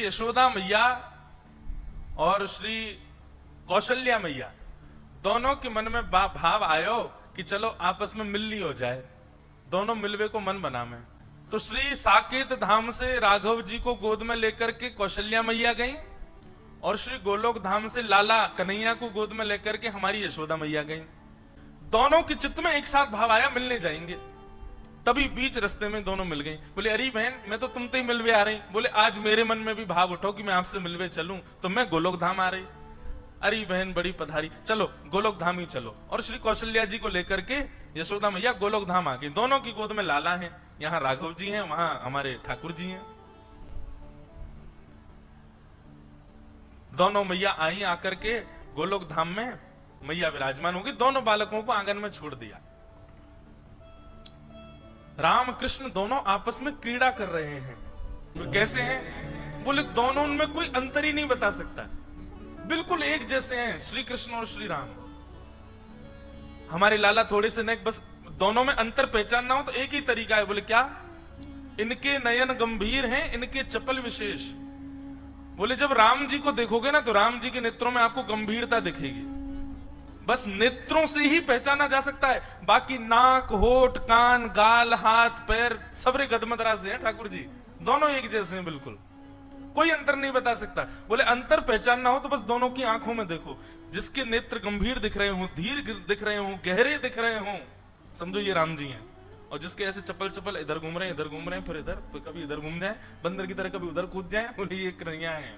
यशोदा मैया और श्री कौशल्या मैया दोनों के मन में भाव आयो कि चलो आपस में मिल ली हो जाए, दोनों मिलवे को मन बना में। तो श्री साकेत धाम से राघव जी को गोद में लेकर के कौशल्या मैया गई और श्री गोलोक धाम से लाला कन्हैया को गोद में लेकर के हमारी यशोदा मैया गई। दोनों के चित्त में एक साथ भाव आया मिलने जाएंगे। तभी बीच रास्ते में दोनों मिल गई। बोले अरे बहन मैं तो तुमसे ही मिलवे आ रही। बोले आज मेरे मन में भी भाव उठो कि मैं आपसे मिलवे चलूं, तो मैं गोलोक धाम आ रही। अरे बहन बड़ी पधारी, चलो गोलोक धाम ही चलो। और श्री कौशल्या जी को लेकर के यशोदा मैया गोलोक धाम आ गई। दोनों की गोद में लाला है, यहाँ राघव जी हैं, वहां हमारे ठाकुर जी हैं। दोनों मैया आई, आकर के गोलोक धाम में मैया विराजमान होगी। दोनों बालकों को आंगन में छोड़ दिया। राम कृष्ण दोनों आपस में क्रीड़ा कर रहे हैं। तो कैसे हैं? बोले दोनों उनमें कोई अंतर ही नहीं बता सकता, बिल्कुल एक जैसे हैं श्री कृष्ण और श्री राम। हमारे लाला थोड़े से नेक, बस दोनों में अंतर पहचानना हो तो एक ही तरीका है। बोले क्या? इनके नयन गंभीर हैं, इनके चपल विशेष। बोले जब राम जी को देखोगे ना तो राम जी के नेत्रों में आपको गंभीरता दिखेगी। बस नेत्रों से ही पहचाना जा सकता है, बाकी नाक, होठ, कान, गाल, हाथ, पैर सबरे गदमदरा से हैं ठाकुर जी। दोनों एक जैसे हैं, बिल्कुल कोई अंतर नहीं बता सकता। बोले अंतर पहचानना हो तो बस दोनों की आंखों में देखो। जिसके नेत्र गंभीर दिख रहे हो, धीर दिख रहे हो, गहरे दिख रहे हो, समझो ये राम जी हैं। और जिसके ऐसे चपल चपल इधर घूम रहे हैं, इधर घूम रहे हैं, फिर इधर, फिर कभी इधर घूम जाए बंदर की तरह, कभी उधर कूद जाए, बोले ये कन्हैया है।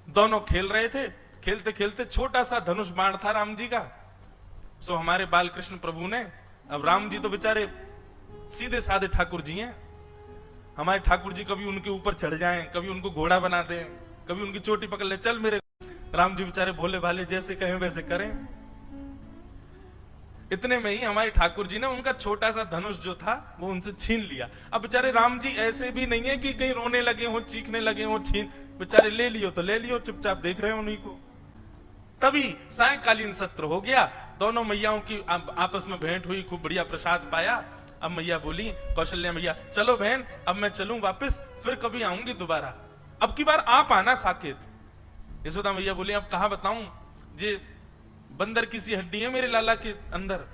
दोनों खेल रहे थे। खेलते खेलते छोटा सा धनुष बाण था राम जी का। सो हमारे बाल कृष्ण प्रभु ने, अब राम जी तो बेचारे सीधे साधे ठाकुर जी हैं। हमारे ठाकुर जी कभी उनके ऊपर चढ़ जाएं, कभी उनको घोड़ा बना दें, कभी उनकी चोटी पकड़ ले, चल मेरे। राम जी बेचारे भोले भाले, जैसे कहें वैसे करें। इतने में ही हमारे ठाकुर जी ने उनका छोटा सा धनुष जो था वो उनसे छीन लिया। अब बेचारे राम जी ऐसे भी नहीं है कि कहीं रोने लगे हो, चीखने लगे हो, छीन, बेचारे ले लियो तो ले लियो, चुपचाप देख रहे हो उन्हीं को। तभी सायंकालीन सत्र हो गया। दोनों मैयाओं की आपस में भेंट हुई, खूब बढ़िया प्रसाद पाया। अब मैया बोली, कौशल्या मैया, चलो बहन अब मैं चलूं वापस, फिर कभी आऊंगी दोबारा, अब की बार आप आना साकेत। यशोदा मैया बोली, अब कहां बताऊं, जे बंदर की सी हड्डी है मेरे लाला के अंदर,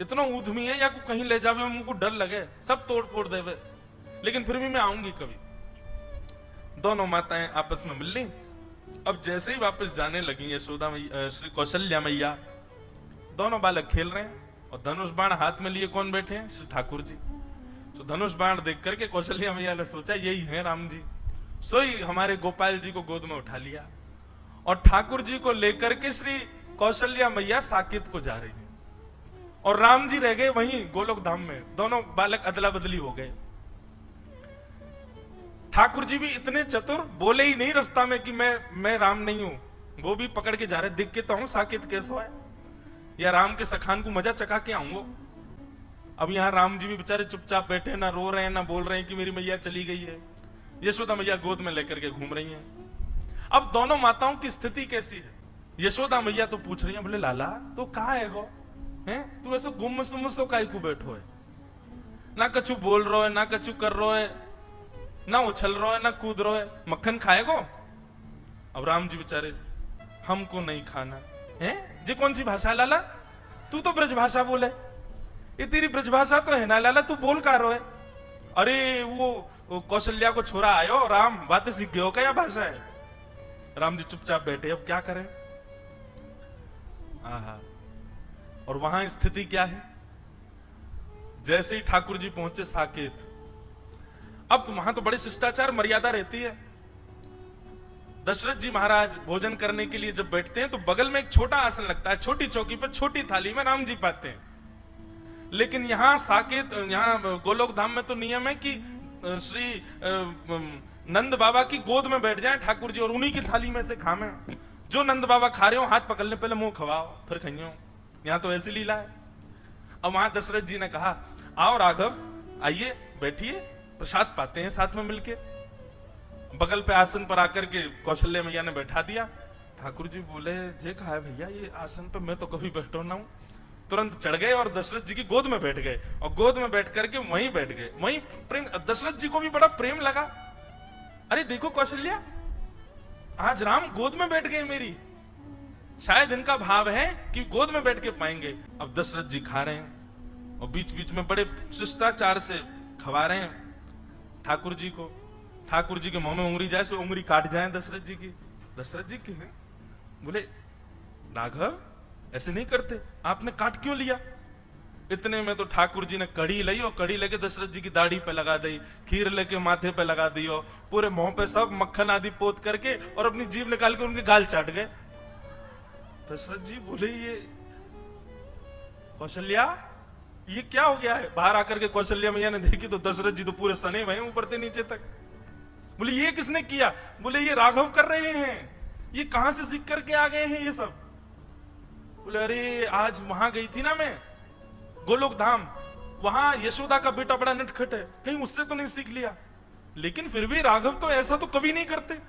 इतना ऊधमी है, या कहीं ले जावे मुझको डर लगे, सब तोड़ फोड़ देवे, लेकिन फिर भी मैं आऊंगी कभी। दोनों माताएं आपस में मिल ली। अब जैसे ही वापस जाने लगी यशोदा मैया, श्री कौशल्या मैया, दोनों बालक खेल रहे हैं और धनुष बाण हाथ में लिए कौन बैठे हैं? श्री ठाकुर जी। तो धनुष बाण देख करके कौशल्या मैया ने सोचा यही है राम जी। सोई हमारे गोपाल जी को गोद में उठा लिया और ठाकुर जी को लेकर के श्री कौशल्या मैया साकेत को जा रही है और राम जी रह गए वहीं गोलोक धाम में। दोनों बालक अदला बदली हो गए। ठाकुर जी भी इतने चतुर, बोले ही नहीं रास्ता में कि मैं राम नहीं हूं, वो भी पकड़ के जा रहे, दिख के तो हूं साकेत कैसो है, या राम के सखान को मजा चखा के आऊंगो। अब यहाँ राम जी भी बेचारे चुपचाप बैठे, ना रो रहे हैं ना बोल रहे हैं कि मेरी मैया चली गई है। यशोदा मैया गोद में लेकर के घूम रही हैं। अब दोनों माताओं की स्थिति कैसी है? यशोदा मैया तो पूछ रही है, बोले लाला तो कहाँ है गो, हैं तू ऐसे गुम सुमसो काई को बैठो है, ना कछु बोल रो है, ना कछु कर रो है, ना उछल रो है, ना कूद रो है, मक्खन खाएगो? अब राम जी बेचारे, हमको नहीं खाना है। जे कौन सी भाषा लाला? तू तो ब्रज भाषा बोले, ये तेरी ब्रज भाषा तो है ना लाला, तू बोल का रो है? अरे वो कौशल्या को छोरा आयो राम, बातें सीख गयो क्या भाषा है? राम जी चुपचाप बैठे, अब क्या करें। आहा, और वहां स्थिति क्या है? जैसे ही ठाकुर जी पहुंचे साकेत, अब तो वहां तो बड़ी शिष्टाचार मर्यादा रहती है। दशरथ जी महाराज भोजन करने के लिए जब बैठते हैं तो बगल में एक छोटा आसन लगता है, छोटी चौकी पर छोटी थाली में राम जी पाते हैं। लेकिन यहाँ साकेत, यहाँ गोलोक धाम में तो नियम है कि श्री नंद बाबा की गोद में बैठ जाएं ठाकुर जी और उन्हीं की थाली में से खामें। जो नंद बाबा खा रहे हो हाथ पकड़ ले, पहले मुंह खवाओ फिर खाइयो। यहाँ तो ऐसी लीला है। अब वहां दशरथ जी ने कहा, आओ राघव आइए बैठिए, प्रसाद पाते हैं साथ में मिलके। बगल पे आसन पर आकर के कौशल्या मैया ने बैठा दिया। ठाकुर जी बोले, जे कहा है भैया ये आसन पे मैं तो कभी बैठो ना हूं, तुरंत चढ़ गए और दशरथ जी की गोद में बैठ गए, और गोद में बैठ करके वहीं बैठ गए। वहीं प्रेम, दशरथ जी को भी बड़ा प्रेम लगा। अरे देखो कौशल्या, आज राम गोद में बैठ गए मेरी, शायद इनका भाव है कि गोद में बैठ के पाएंगे। अब दशरथ जी खा रहे हैं और बीच बीच में बड़े शिष्टाचार से खवा रहे हैं ठाकुर जी को। ठाकुर जी के मुंह में उंगली जाए सो उंगली काट जाए दशरथ जी की। दशरथ जी की बोले राघव ऐसे नहीं करते, आपने काट क्यों लिया? इतने में तो ठाकुर जी ने कड़ी ली और कड़ी लेके दशरथ जी की दाढ़ी पे लगा दी, खीर लेके माथे पे लगा दी और पूरे मुंह पे सब मक्खन आदि पोत करके और अपनी जीभ निकाल के उनके गाल चाट गए। दशरथ जी बोले ये कौशल्या ये क्या हो गया है? बाहर आकर के कौशल्या मैया ने देखी तो दशरथ जी तो पूरे सने हुए ऊपर से नीचे तक। बोले ये किसने किया? बोले ये राघव कर रहे हैं। ये कहां से सीख करके आ गए हैं ये सब? बोले अरे आज वहां गई थी ना मैं गोलोक धाम, वहां यशोदा का बेटा बड़ा नटखट है, कहीं उससे तो नहीं सीख लिया? लेकिन फिर भी राघव तो ऐसा तो कभी नहीं करते।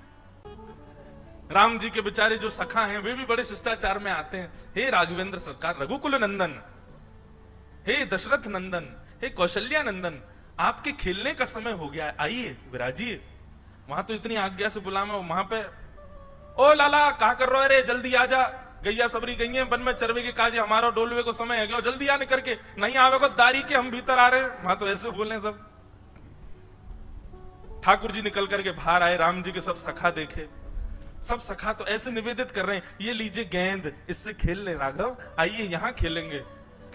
राम जी के बेचारे जो सखा हैं वे भी बड़े शिष्टाचार में आते हैं। हे राघवेंद्र सरकार, रघुकुल नंदन, हे दशरथ नंदन, हे कौशल्या नंदन, आपके खेलने का समय हो गया है, आइए विराजिए। वहां तो इतनी आज्ञा से बुलावा, वहां पे ओ लाला क्या कर रहे हो? अरे जल्दी आ जा, गैया सबरी गई है वन में चरवे के काजे, हमारा डोलवे को समय है गया, जल्दी आने करके, नहीं आवे को दारी के हम भीतर आ रहे हैं। वहां तो ऐसे बोले सब। ठाकुर जी निकल करके बाहर आए, राम जी के सब सखा देखे, सब सखा तो ऐसे निवेदित कर रहे हैं, ये लीजिए गेंद, इससे खेल ले राघव, आइए यहां खेलेंगे।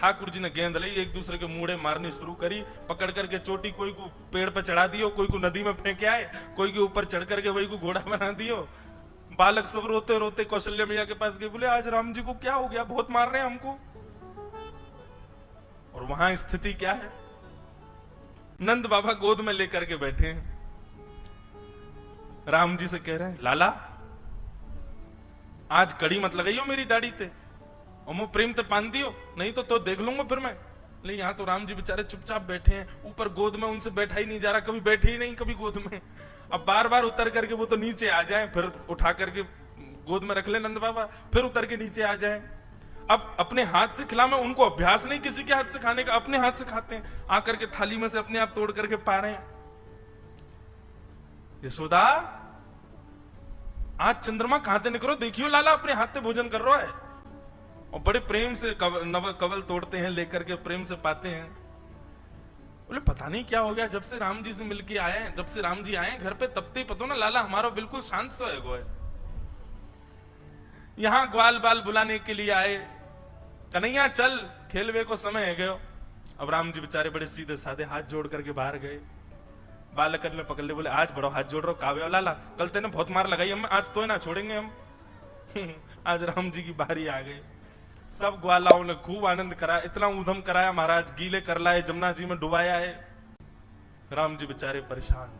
ठाकुर जी ने गेंद ली, एक दूसरे के मुड़े मारनी शुरू करी, पकड़ करके चोटी कोई को पेड़ पर चढ़ा दियो, कोई को नदी में फेंके आए, कोई के ऊपर चढ़ करके वही को घोड़ा बना दियो। बालक सब रोते रोते कौशल्या मैया के पास गए, बोले आज राम जी को क्या हो गया, बहुत मार रहे हैं हमको। और वहां स्थिति क्या है, नंद बाबा गोद में लेकर के बैठे हैं, राम जी से कह रहे हैं लाला आज कड़ी मत लगाइयो मेरी दाढ़ी ते, और मैं प्रेम ते पान दियो, नहीं तो देख लूंगा फिर मैं। नहीं यहाँ तो राम जी बेचारे चुपचाप बैठे हैं, ऊपर गोद में उनसे बैठा ही नहीं जा रहा, कभी बैठे ही नहीं कभी गोद में। अब बार बार उतर करके वो तो नीचे आ जाए, फिर उठा करके गोद में रख ले नंद बाबा, फिर उतर के नीचे आ जाए। अब अपने हाथ से खिला, में उनको अभ्यास नहीं किसी के हाथ से खाने का, अपने हाथ से खाते हैं, आकर के थाली में से अपने आप तोड़ करके पा रहे हैं। यशोदा आज चंद्रमा कहां से निकलो, देखियो लाला अपने हाथ से भोजन कर रहा है, और बड़े प्रेम से कवल तोड़ते हैं, लेकर के प्रेम से पाते हैं। बोले पता नहीं क्या हो गया, जब से राम जी से मिलके आए, जब से राम जी आए घर पे, तब ते पतो ना लाला हमारा बिल्कुल शांत सा है। यहां ग्वाल बाल बुलाने के लिए आए, कन्हैया चल खेलवे को समय है गयो। अब राम जी बेचारे बड़े सीधे साधे हाथ जोड़ करके बाहर गए, बालक ने पकड़ ले, बोले आज बड़ो हाथ जोड़ रहो काव्य लाला, कल तेने बहुत मार लगाई हम, आज तो ना छोड़ेंगे हम। आज राम जी की बारी आ गई, सब ग्वालाओं ने खूब आनंद कराया, इतना ऊधम कराया महाराज, गीले कर लाए, जमुना जी में डुबाया है। राम जी बेचारे परेशान,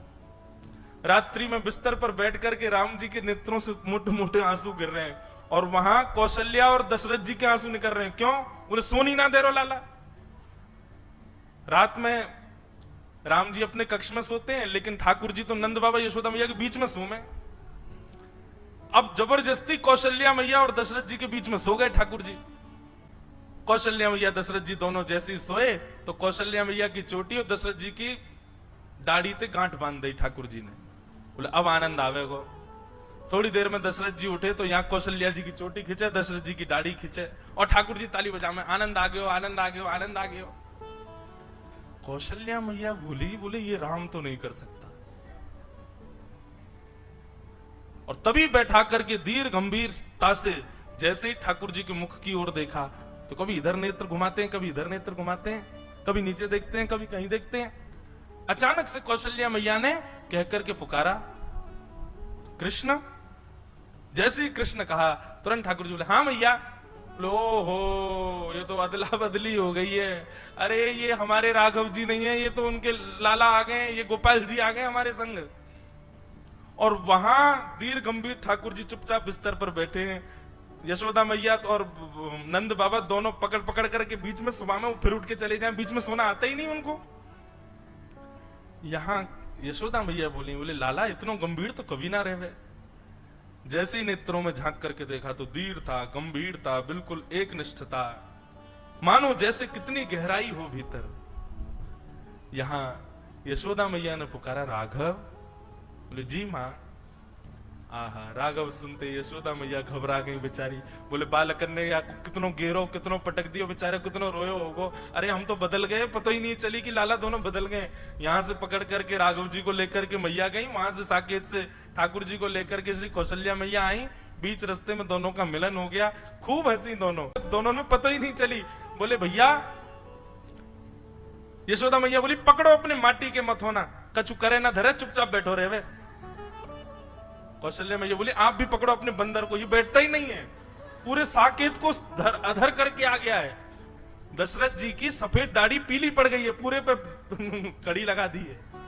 रात्रि में बिस्तर पर बैठ करके राम जी के नेत्रों से मोटे मोटे आंसू गिर रहे हैं, और वहां कौशल्या और दशरथ जी के आंसू निकल रहे हैं। क्यों? बोले सोनी ना दे रो लाला। रात में राम जी अपने कक्ष में सोते हैं, लेकिन ठाकुर जी तो नंद बाबा यशोदा मैया के बीच में सोए। अब जबरदस्ती कौशल्या मैया और दशरथ जी के बीच में सो गए ठाकुर जी। कौशल्या मैया दशरथ जी दोनों जैसे ही सोए तो कौशल्या मैया की चोटी और दशरथ जी की दाढ़ी पे गांठ बांध दी ठाकुर जी ने। बोले अब आनंद आवेगो। थोड़ी देर में दशरथ जी उठे तो यहाँ कौशल्या जी की चोटी खींचे, दशरथ जी की दाढ़ी खींचे, और ठाकुर जी ताली बजा में आनंद आ गयो, आनंद आ गयो, आनंद आ गयो। कौशल्या मैया बोले ये राम तो नहीं कर सकता, और तभी बैठा करके धीर गंभीरता से जैसे ही ठाकुर जी के मुख की ओर देखा तो कभी इधर नेत्र घुमाते हैं, कभी इधर नेत्र घुमाते हैं, कभी नीचे देखते हैं, कभी कहीं देखते हैं। अचानक से कौशल्या मैया ने कह करके पुकारा कृष्ण। जैसे ही कृष्ण कहा तुरंत ठाकुर जी बोले हाँ मैया। लो हो ये तो अदला बदली हो गई है, अरे ये हमारे राघव जी नहीं है, ये तो उनके लाला आ गए, ये गोपाल जी आ गए हमारे संग। और वहां धीर गंभीर ठाकुर जी चुपचाप बिस्तर पर बैठे हैं, यशोदा मैया और नंद बाबा दोनों पकड़ पकड़ करके बीच में सुबह में फिर उठ के चले जाएं, बीच में सोना आता ही नहीं उनको। यहां यशोदा मैया बोले लाला इतना गंभीर तो कभी ना रहे। जैसे ही नेत्रों में झांक करके देखा तो धीर था, गंभीर था, बिल्कुल एक निष्ठता। मानो जैसे कितनी गहराई हो भीतर। यहां यशोदा मैया ने पुकारा, राघव। बोले जी मां। आहा, राघव सुनते यशोदा मैया घबरा गई बेचारी। बोले बालकन ने या कितनो गेरो, कितनो पटक दियो, बेचारे कितनो रोयो होगो। अरे हम तो बदल गए, पता ही नहीं चली कि लाला दोनों बदल गए। यहां से पकड़ करके राघव जी को लेकर के मैया गई, वहां से साकेत से ठाकुर जी को लेकर के श्री कौशल्या मैया आई। बीच रास्ते में दोनों का मिलन हो गया, खूब हंसी दोनों में पता ही नहीं चली। बोले भैया, यशोदा मैया बोली पकड़ो अपने माटी के मथोना, कछु करे ना धरे, चुपचाप बैठो रहे वे। कौशल्या मैया बोली आप भी पकड़ो अपने बंदर को, ये बैठता ही नहीं है, पूरे साकेत को अधर करके आ गया है। दशरथ जी की सफेद दाढ़ी पीली पड़ गई है, पूरे पे कड़ी लगा दी है।